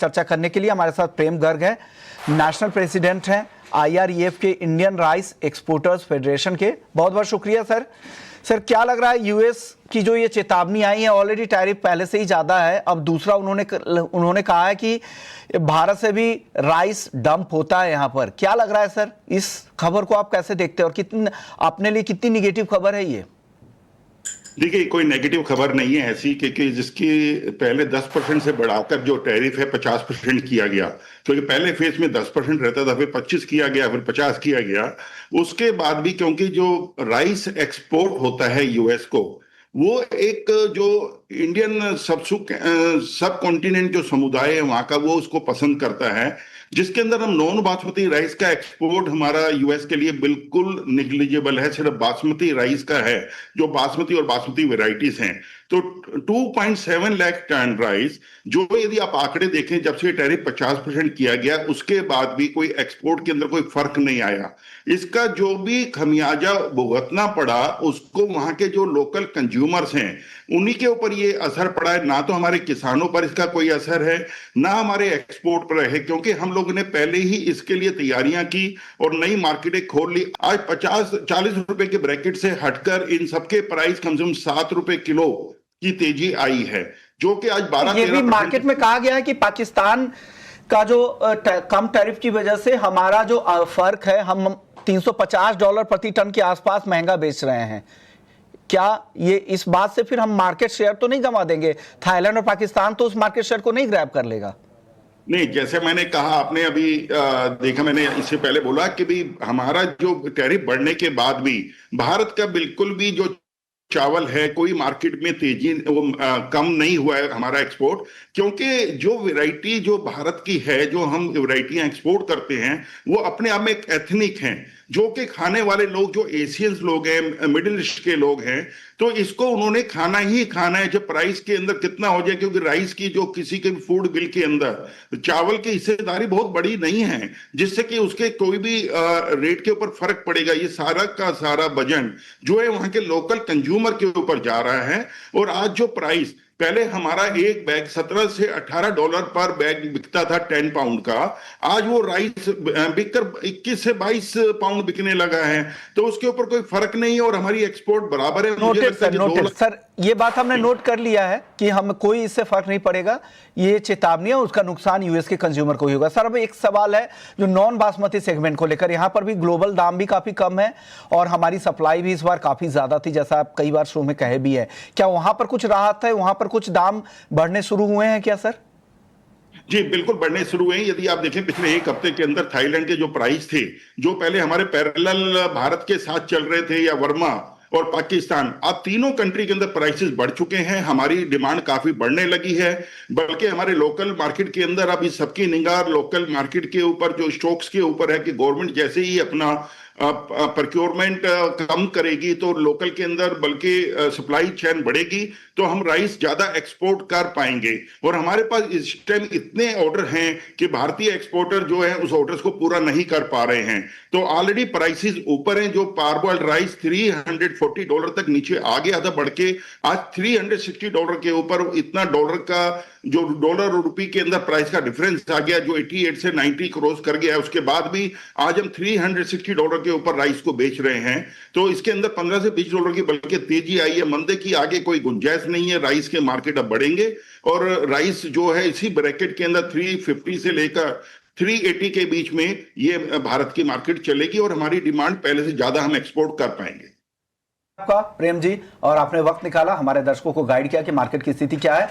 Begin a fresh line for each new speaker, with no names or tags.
चर्चा करने के लिए हमारे साथ प्रेम गर्ग है, नेशनल प्रेसिडेंट हैं IREF के, इंडियन राइस एक्सपोर्टर्स फेडरेशन के। बहुत बहुत शुक्रिया सर। सर, क्या लग रहा है यूएस की जो ये चेतावनी आई है, ऑलरेडी टैरिफ पहले से ही ज्यादा है, अब दूसरा उन्होंने कहा है कि भारत से भी राइस डंप होता है यहाँ पर। क्या लग रहा है सर, इस खबर को आप कैसे देखते हैं और कितनी अपने लिए कितनी निगेटिव खबर है ये?
देखिए, कोई नेगेटिव खबर नहीं है ऐसी कि जिसकी पहले 10% से बढ़ाकर जो टैरिफ है 50% किया गया, क्योंकि पहले फेज में 10% रहता था, फिर 25 किया गया, फिर 50 किया गया। उसके बाद भी क्योंकि जो राइस एक्सपोर्ट होता है यूएस को, वो एक जो इंडियन सब कॉन्टिनेंट जो समुदाय है वहां का, वो उसको पसंद करता है, जिसके अंदर हम नॉन बासमती राइस का एक्सपोर्ट हमारा यूएस के लिए बिल्कुल निग्लिजिबल है। सिर्फ बासमती राइस का है, जो बासमती और बासमती वेराइटीज हैं। तो 2.7 लाख टन राइस, जो यदि आप आंकड़े देखें, जब से टैरिफ 50% किया गया, उसके बाद भी कोई एक्सपोर्ट के अंदर कोई फर्क नहीं आया। इसका जो भी खमियाजा भुगतना पड़ा, उसको वहां के जो लोकल कंज्यूमर्स हैं उन्हीं के ऊपर ये असर पड़ा है। ना तो हमारे किसानों पर इसका कोई असर है, ना हमारे एक्सपोर्ट पर है, क्योंकि हम लोगों ने पहले ही इसके लिए तैयारियां की और नई मार्केटें खोल ली। आज 50-40 रुपए के ब्रैकेट से हटकर इन सबके प्राइस कम से कम 7 रुपए किलो की तेजी आई है, जो कि आज 12-13
मार्केट में कहा गया है कि पाकिस्तान का जो कम टैरिफ की वजह से हमारा जो फर्क है, हम $350 प्रति टन के आसपास महंगा बेच रहे हैं। क्या ये इस बात से फिर हम मार्केट शेयर तो नहीं गंवा देंगे? थाईलैंड और पाकिस्तान तो उस मार्केट शेयर को नहीं ग्रैब कर लेगा?
नहीं, जैसे मैंने कहा, आपने अभी देखा, मैंने इससे पहले बोला कि भी हमारा जो टैरिफ बढ़ने के बाद भी भारत का बिल्कुल भी जो चावल है, कोई मार्केट में तेजी कम नहीं हुआ है हमारा एक्सपोर्ट, क्योंकि जो वैरायटी जो भारत की है, जो हम वैरायटियां एक्सपोर्ट करते हैं, वो अपने आप में एक एथनिक हैं, जो कि खाने वाले लोग जो एशियंस लोग हैं, मिडिल ईस्ट के लोग हैं, तो इसको उन्होंने खाना ही खाना है, जब प्राइस के अंदर कितना हो जाए। क्योंकि राइस की जो किसी के फूड बिल के अंदर चावल की हिस्सेदारी बहुत बड़ी नहीं है, जिससे कि उसके कोई भी रेट के ऊपर फर्क पड़ेगा। ये सारा का सारा वजन जो है वहां के लोकल कंज्यूमर के ऊपर जा रहा है। और आज जो प्राइस, पहले हमारा एक बैग $17 से $18 पर बैग बिकता था 10 पाउंड का, आज वो राइस बिककर 21 से 22 पाउंड बिकने लगा है। तो उसके ऊपर कोई फर्क नहीं है और हमारी एक्सपोर्ट बराबर है।
नोटेड सर, ये बात हमने नोट कर लिया है कि हम कोई इससे फर्क नहीं पड़ेगा। ये चेतावनी है, उसका नुकसान यूएस के कंज्यूमर को ही होगा। सर, अब एक सवाल है जो नॉन बासमती सेगमेंट को लेकर, यहाँ पर भी ग्लोबल दाम भी काफी कम है और हमारी सप्लाई भी इस बार काफी ज्यादा थी, जैसा आप कई बार शो में कहे भी है। क्या वहां पर कुछ राहत है? वहां पर कुछ दाम बढ़ने शुरू हुए हैं क्या सर?
जी, बिल्कुल बढ़ने शुरू हुए हैं। यदि आप देखें, पिछले एक हफ्ते के अंदर थाईलैंड के जो प्राइस थे, जो पहले हमारे पैरेलल भारत के साथ चल रहे थे, या वर्मा और पाकिस्तान, अब तीनों कंट्री के अंदर प्राइसेस बढ़ चुके हैं। हमारी डिमांड काफी बढ़ने लगी है, बल्कि हमारे लोकल मार्केट के अंदर अभी सबकी निगाह लोकल मार्केट के ऊपर, जो स्टॉक्स के ऊपर है, कि गवर्नमेंट जैसे ही अपना प्रोक्योरमेंट कम करेगी तो लोकल के अंदर बल्कि सप्लाई चेन बढ़ेगी, तो हम राइस ज्यादा एक्सपोर्ट कर पाएंगे। और हमारे पास इस टाइम इतने ऑर्डर हैं कि भारतीय एक्सपोर्टर जो है उस ऑर्डर्स को पूरा नहीं कर पा रहे हैं। तो ऑलरेडी प्राइसेस ऊपर हैं। जो पारबॉइल्ड राइस $340 तक नीचे आ गया था बढ़ के, आज $360 के ऊपर, इतना डॉलर का जो डॉलर और रुपये के अंदर प्राइस का डिफरेंस आ गया, जो 88 से 90 क्रॉस कर गया है। उसके बाद भी आज हम $360 के ऊपर राइस को बेच रहे हैं। तो इसके अंदर $15 से $20 की बल्कि तेजी आई है। मंदे की आगे कोई गुंजाइश नहीं है। राइस के मार्केट अब बढ़ेंगे और राइस जो है इसी ब्रैकेट के अंदर 350 से लेकर 380 के बीच में ये भारत की मार्केट चलेगी और हमारी डिमांड पहले से ज्यादा हम एक्सपोर्ट कर पाएंगे।
आपका प्रेम जी, और आपने वक्त निकाला हमारे दर्शकों को गाइड किया कि मार्केट की स्थिति क्या है।